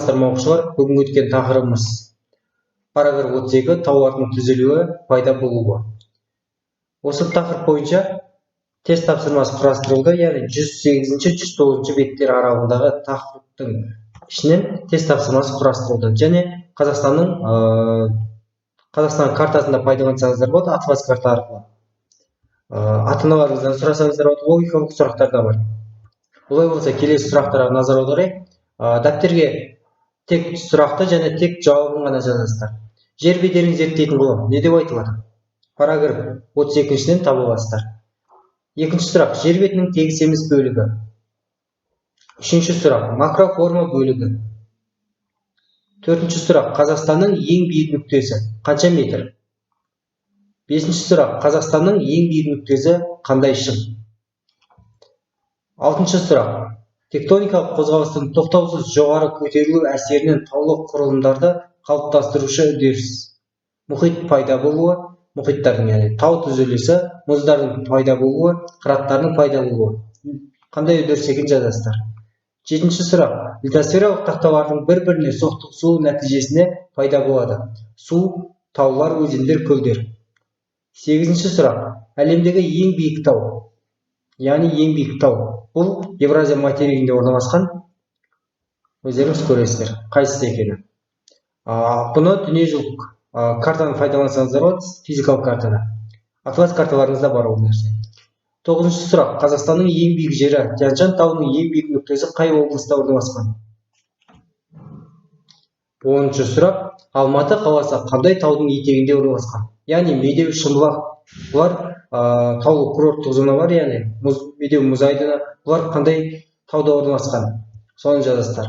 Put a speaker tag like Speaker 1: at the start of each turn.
Speaker 1: Саламатсыздар оқушылар, бүгінгі өткен тақырыбымыз параграф 32 таулардың түзілуі, пайда болуы. Осы тақырып бойынша тест тапсырмасы құрастырылды, яғни 108-109 беттер аралығындағы тақырыптың ішінен тест тапсырмасы құрастырылды және Қазақстан картасында пайдалансаңыздар болады, атлас карта арқылы. Ата-аналарыңыздан сұрасаңыздар болады, логикалық сұрақтар да бар. Олай болса, келесі сұрақтарға назар аударайық. Дәптерге тек сұрақты және тек жауабын ғана жазасыздар. Жер бедерін зерттейтін ғылым не деп айтылады? Параграф 32-шіден таба аласыздар. Екінші сұрақ, жер бетінің тегіс емес бөлігі. Үшінші сұрақ, макроформа бөлігі. Төртінші сұрақ, Қазақстанның ең биік нүктесі қанша метр? Бесінші сұрақ, Қазақстанның ең биік нүктесі қандай шың? Алтыншы сұрақ, тектоникалық қозғалыстың тоқтаусыз жоғары көтерілу әсерінен таулы құрылымдарды қалыптастырушы үдеріс. Мұхит пайда болуы, мұхиттардың яғни тау түзілісі, мұздардың пайда болуы, қыраттардың пайда болуы. Қандай үдеріс екенін жазасыздар. Жетінші сұрақ, литосфералық тақталардың бір-біріне соқтығысуы нәтижесінде пайда болады. Су, таулар, өзендер, көлдер. Сегізінші сұрақ, әлемдегі ең биік тау, яғни ең биік тау. Бұл Евразия материгінде орналасқан. Өздеріңіз көресіздер, қайсысы екені. Бұны дүниежүзілік картаны пайдалансаңыздар болады, физикалық картада. Атлас карталарыңызда бар ол нәрсе. Тоғызыншы сұрақ, Қазақстанның ең биік жері, Тянь-Шань тауының ең биік нүктесі қай облыста орналасқан? Оныншы сұрақ, Алматы қаласы қандай таудың етегінде орналасқан? Яғни Медеу, Шымбұлақ, бұлар таулы курорттық зона бар, яғни Медеу мұз айдыны, бұлар қандай тауда орналасқан? Соны жазасыздар.